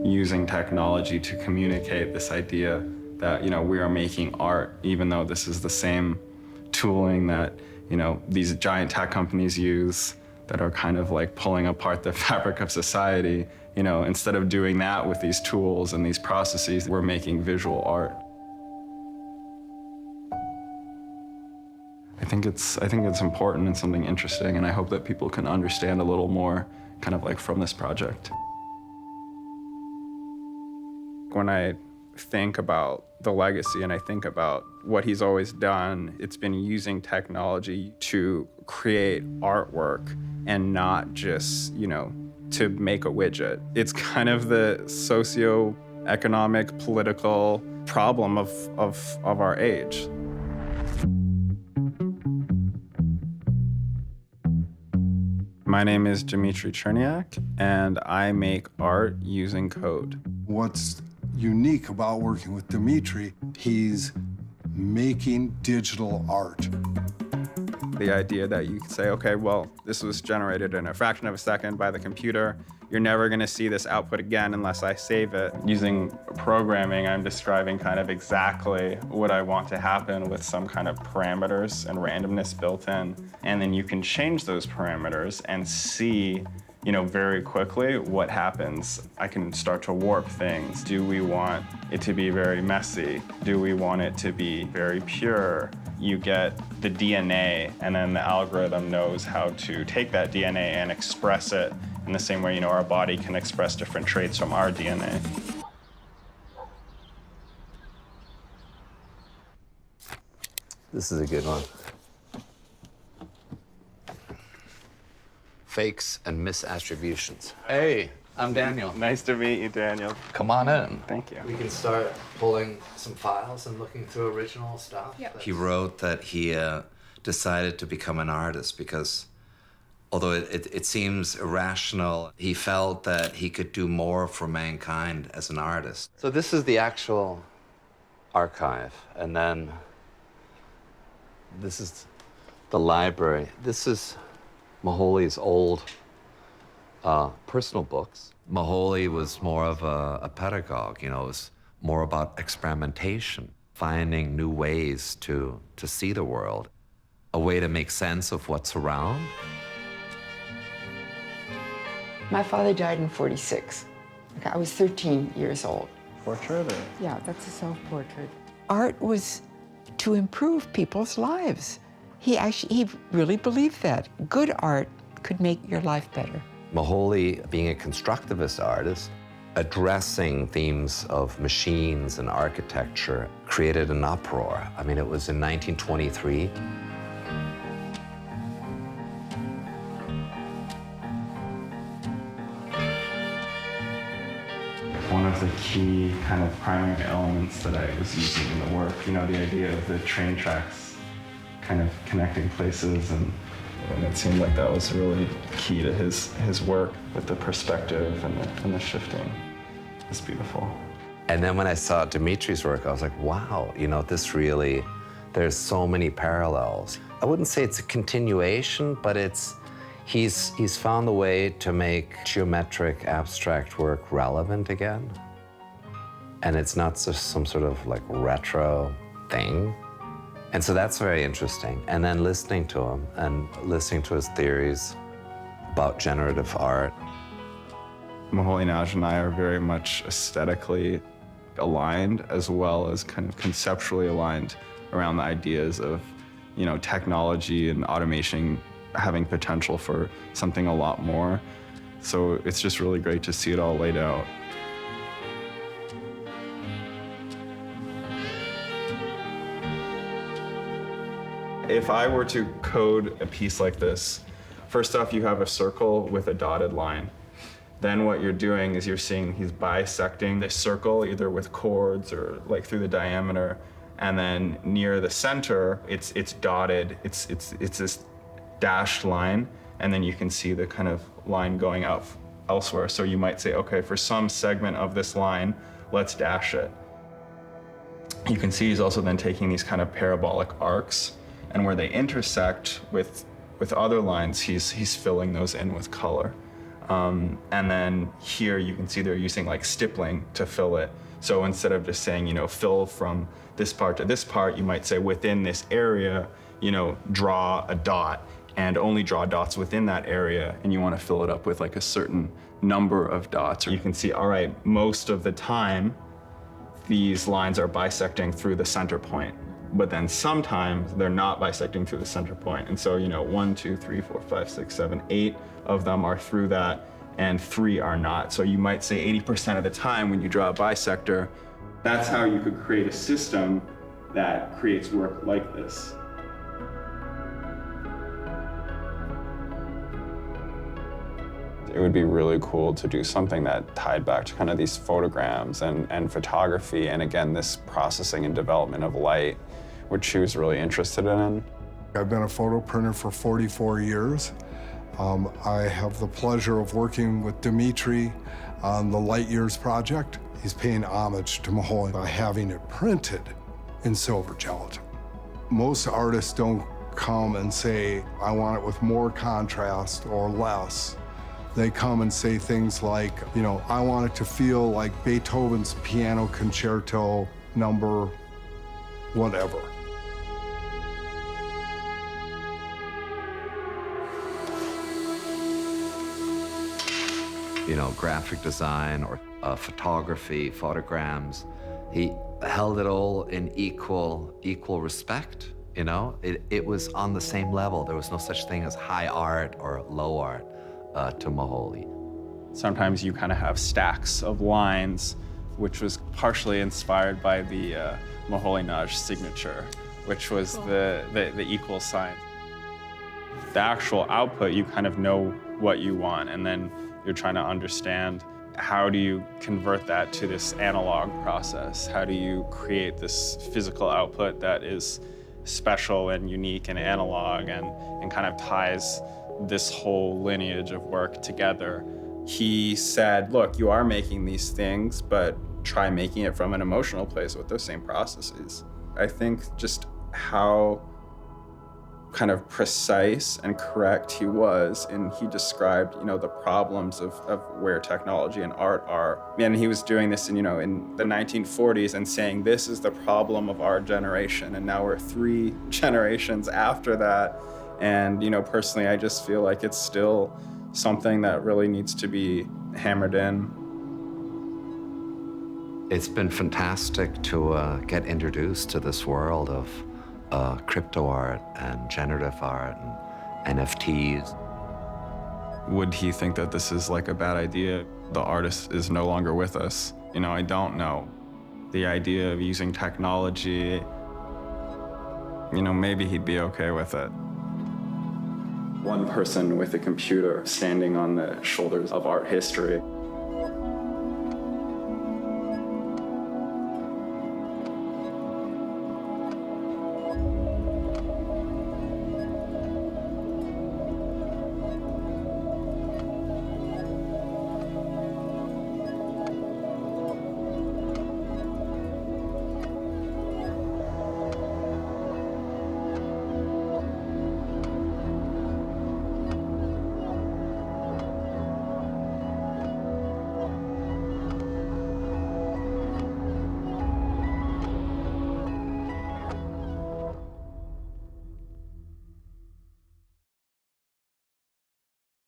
using technology to communicate this idea that, we are making art, even though this is the same tooling that, these giant tech companies use that are kind of like pulling apart the fabric of society. Instead of doing that with these tools and these processes, we're making visual art. I think it's important and something interesting, and I hope that people can understand a little more kind of like from this project. When I think about the legacy and I think about what he's always done, it's been using technology to create artwork and not just, to make a widget. It's kind of the socio-economic, political problem of our age. My name is Dmitry Cherniak, and I make art using code. What's unique about working with Dmitry, he's making digital art. The idea that you can say, okay, well, this was generated in a fraction of a second by the computer. You're never gonna see this output again unless I save it. Using programming, I'm describing kind of exactly what I want to happen with some kind of parameters and randomness built in. And then you can change those parameters and see, very quickly what happens. I can start to warp things. Do we want it to be very messy? Do we want it to be very pure? You get the DNA, and then the algorithm knows how to take that DNA and express it in the same way, our body can express different traits from our DNA. This is a good one. Fakes and misattributions. Hey, I'm Daniel. Nice to meet you, Daniel. Come on in. Thank you. We can start pulling some files and looking through original stuff. Yeah. He wrote that he decided to become an artist because, although it seems irrational, he felt that he could do more for mankind as an artist. So this is the actual archive, and then this is the library. This is Moholy's old personal books. Moholy was more of a pedagogue, it was more about experimentation, finding new ways to see the world, a way to make sense of what's around. My father died in '46. I was 13 years old. Portrait? Or? Yeah, that's a self-portrait. Art was to improve people's lives. He really believed that. Good art could make your life better. Moholy, being a constructivist artist, addressing themes of machines and architecture, created an uproar. I mean, it was in 1923. One of the key kind of primary elements that I was using in the work, the idea of the train tracks kind of connecting places, and it seemed like that was really key to his work with the perspective and the shifting. It's beautiful. And then when I saw Dmitry's work, I was like, wow, this really, there's so many parallels. I wouldn't say it's a continuation, but he's found a way to make geometric, abstract work relevant again. And it's not just some sort of like retro thing. And so that's very interesting. And then listening to him and listening to his theories about generative art. Moholy Nagy and I are very much aesthetically aligned, as well as kind of conceptually aligned around the ideas of, technology and automation having potential for something a lot more. So it's just really great to see it all laid out. If I were to code a piece like this, first off, you have a circle with a dotted line. Then what you're doing is he's bisecting the circle either with chords or like through the diameter, and then near the center, it's dotted. It's this dashed line, and then you can see the kind of line going out elsewhere. So you might say, okay, for some segment of this line, let's dash it. You can see he's also then taking these kind of parabolic arcs, and where they intersect with other lines, he's filling those in with color. And then here you can see they're using like stippling to fill it. So instead of just saying, fill from this part to this part, you might say within this area, draw a dot and only draw dots within that area. And you want to fill it up with like a certain number of dots. Or you can see, all right, most of the time, these lines are bisecting through the center point. But then sometimes they're not bisecting through the center point. And so, 1, 2, 3, 4, 5, 6, 7, 8 of them are through that, and 3 are not. So you might say 80% of the time when you draw a bisector, that's how you could create a system that creates work like this. It would be really cool to do something that tied back to kind of these photograms and photography, and again, this processing and development of light, which she was really interested in. I've been a photo printer for 44 years. I have the pleasure of working with Dimitri on the Lightyears project. He's paying homage to Moholy by having it printed in silver gelatin. Most artists don't come and say, I want it with more contrast or less. They come and say things like, I want it to feel like Beethoven's piano concerto number whatever. Graphic design or photography, photograms. He held it all in equal respect, It was on the same level. There was no such thing as high art or low art to Moholy. Sometimes you kind of have stacks of lines, which was partially inspired by the Moholy-Nagy signature, which was the equal sign. The actual output, you kind of know what you want, and then you're trying to understand how do you convert that to this analog process? How do you create this physical output that is special and unique and analog and kind of ties this whole lineage of work together? He said, look, you are making these things, but try making it from an emotional place with those same processes. I think just how kind of precise and correct he was, and he described, the problems of where technology and art are. And he was doing this in the 1940s and saying, this is the problem of our generation. And now we're 3 generations after that. And, personally, I just feel like it's still something that really needs to be hammered in. It's been fantastic to get introduced to this world of crypto art and generative art and NFTs. Would he think that this is like a bad idea? The artist is no longer with us. I don't know. The idea of using technology, maybe he'd be okay with it. One person with a computer standing on the shoulders of art history.